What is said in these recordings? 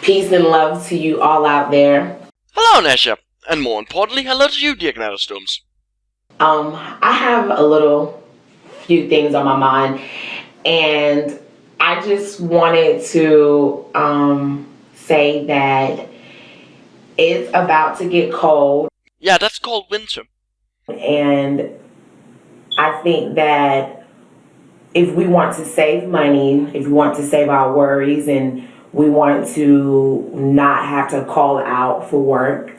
Peace and love to you all out there. Hello, Nasha. And more importantly, hello to you, dear Gnatostorms. I have few things on my mind, and I just wanted to say that it's about to get cold. Yeah, that's called winter. And I think that if we want to save money, if we want to save our worries, and we want to not have to call out for work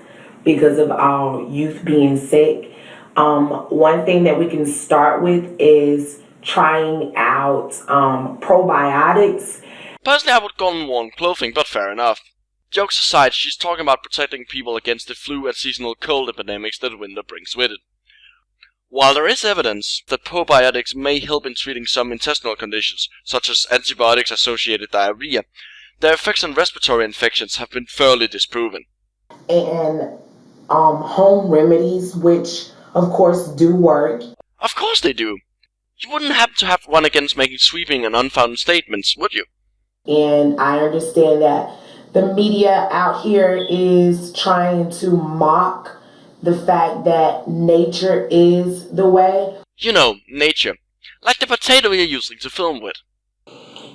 because of our youth being sick, one thing that we can start with is trying out probiotics. Personally, I would go on warm clothing, but fair enough. Jokes aside, she's talking about protecting people against the flu and seasonal cold epidemics that winter brings with it. While there is evidence that probiotics may help in treating some intestinal conditions, such as antibiotics-associated diarrhea, their effects on respiratory infections have been thoroughly disproven. And home remedies, which of course do work. Of course they do. You wouldn't happen to have one against making sweeping and unfounded statements, would you? And I understand that the media out here is trying to mock the fact that nature is the way. You know, nature. Like the potato you're using to film with.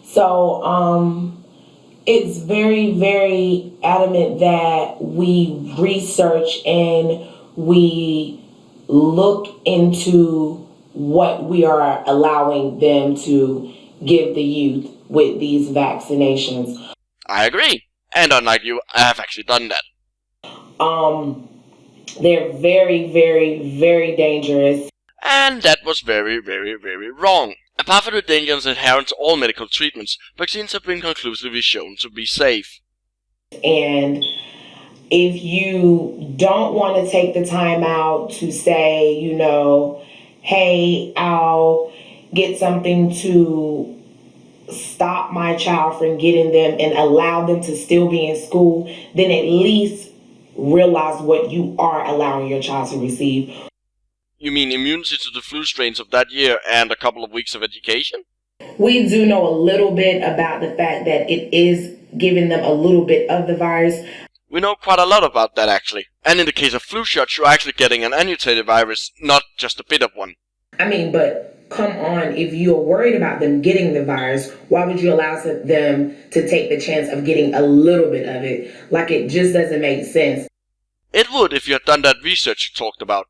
So, it's very, very adamant that we research and we look into what we are allowing them to give the youth with these vaccinations. I agree. And unlike you, I have actually done that. They're very, very, very dangerous. And that was very, very, very wrong. Apart from the dangers inherent to all medical treatments, vaccines have been conclusively shown to be safe. And if you don't want to take the time out to say, hey, I'll get something to stop my child from getting them and allow them to still be in school, then at least realize what you are allowing your child to receive. You mean immunity to the flu strains of that year and a couple of weeks of education? We do know a little bit about the fact that it is giving them a little bit of the virus. We know quite a lot about that, actually. And in the case of flu shots, you're actually getting an annotated virus, not just a bit of one. But come on, if you're worried about them getting the virus, why would you allow them to take the chance of getting a little bit of it? Like, it just doesn't make sense. It would if you had done that research you talked about.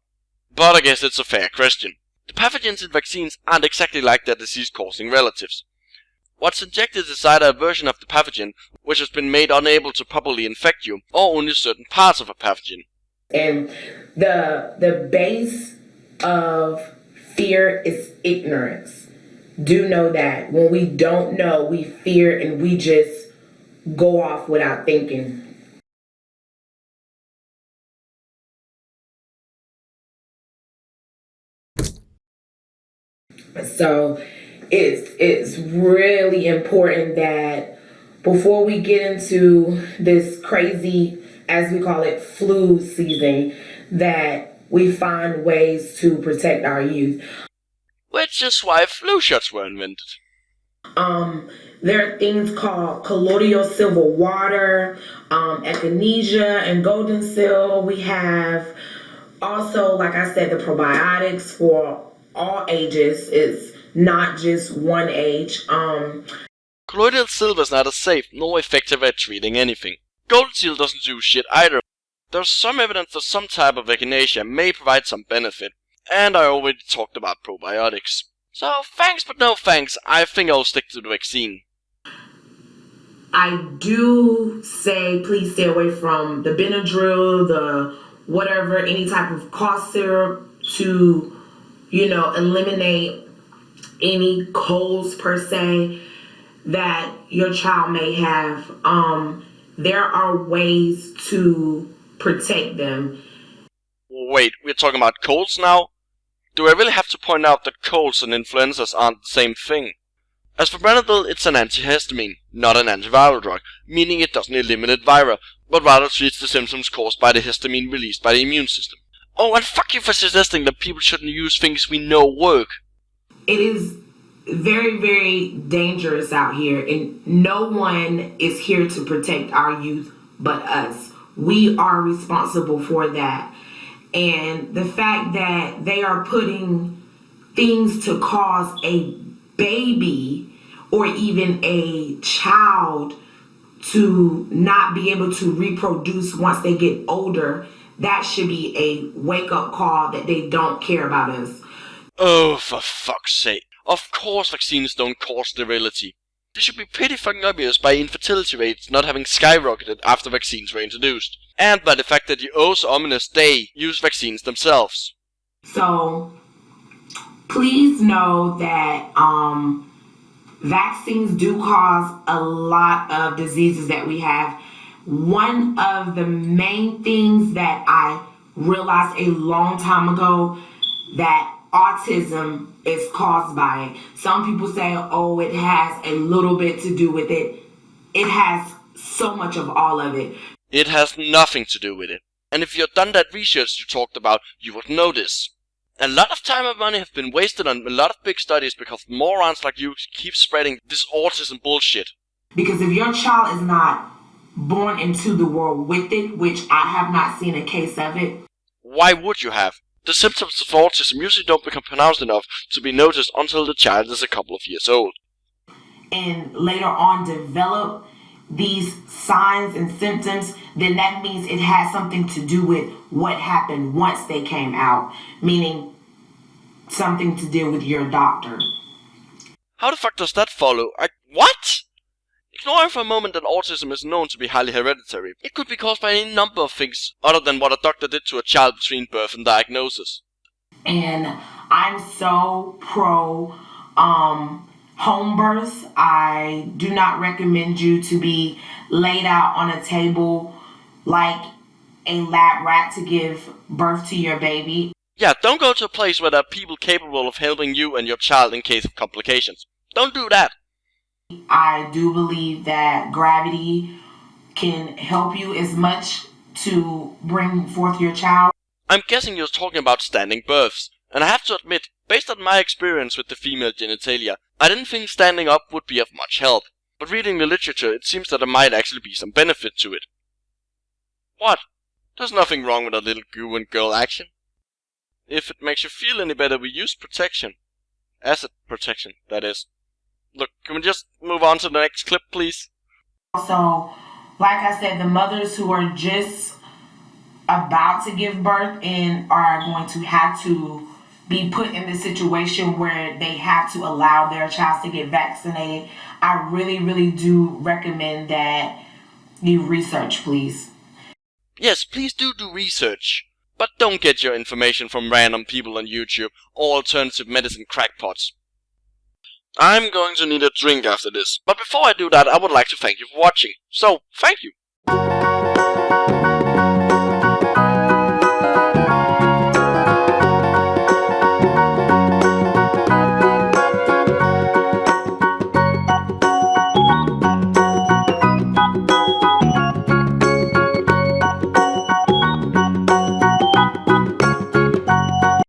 But I guess it's a fair question. The pathogens in vaccines aren't exactly like their disease-causing relatives. What's injected is either a version of the pathogen, which has been made unable to properly infect you, or only certain parts of a pathogen. And the base of fear is ignorance. Do know that. When we don't know, we fear and we just go off without thinking. So it's really important that before we get into this crazy, as we call it, flu season, that we find ways to protect our youth. Which is why flu shots were invented. There are things called colloidal silver water, echinacea, and golden seal. We have also, like I said, the probiotics for all ages. It's not just one age. Colloidal silver is neither safe nor effective at treating anything. Golden seal doesn't do shit either. There's some evidence that some type of echinacea may provide some benefit, and I already talked about probiotics. So thanks but no thanks, I think I'll stick to the vaccine. I do say please stay away from the Benadryl, the whatever, any type of cough syrup to, eliminate any colds per se that your child may have. There are ways to protect them. Wait, we're talking about colds now? Do I really have to point out that colds and influenzas aren't the same thing? As for Benadryl, it's an antihistamine, not an antiviral drug, meaning it doesn't eliminate vira, but rather treats the symptoms caused by the histamine released by the immune system. Oh, and fuck you for suggesting that people shouldn't use things we know work. It is very, very dangerous out here, and no one is here to protect our youth but us. We are responsible for that. And the fact that they are putting things to cause a baby or even a child to not be able to reproduce once they get older, that should be a wake-up call that they don't care about us. Oh, for fuck's sake. Of course vaccines don't cause sterility. This should be pretty fucking obvious by infertility rates not having skyrocketed after vaccines were introduced. And by the fact that the oh so ominous they use vaccines themselves. So, please know that vaccines do cause a lot of diseases that we have. One of the main things that I realized a long time ago, that autism is caused by it. Some people say, oh, it has a little bit to do with it. It has so much of all of it. It has nothing to do with it. And if you had done that research you talked about, you would know this. A lot of time and money have been wasted on a lot of big studies because morons like you keep spreading this autism bullshit. Because if your child is not born into the world with it, which I have not seen a case of it. Why would you have? The symptoms of autism usually don't become pronounced enough to be noticed until the child is a couple of years old. And later on develop these signs and symptoms, then that means it has something to do with what happened once they came out, meaning something to do with your doctor. How the fuck does that follow? What? Ignoring for a moment that autism is known to be highly hereditary, it could be caused by any number of things other than what a doctor did to a child between birth and diagnosis. And I'm so pro home births. I do not recommend you to be laid out on a table like a lab rat to give birth to your baby. Yeah, don't go to a place where there are people capable of helping you and your child in case of complications. Don't do that. I do believe that gravity can help you as much to bring forth your child. I'm guessing you're talking about standing births, and I have to admit, based on my experience with the female genitalia, I didn't think standing up would be of much help, but reading the literature it seems that there might actually be some benefit to it. What? There's nothing wrong with a little goo and girl action. If it makes you feel any better, we use protection. Acid protection, that is. Look, can we just move on to the next clip, please? So, like I said, the mothers who are just about to give birth and are going to have to be put in the situation where they have to allow their child to get vaccinated, I really, really do recommend that you research, please. Yes, please do research. But don't get your information from random people on YouTube or alternative medicine crackpots. I'm going to need a drink after this, but before I do that I would like to thank you for watching. So, thank you!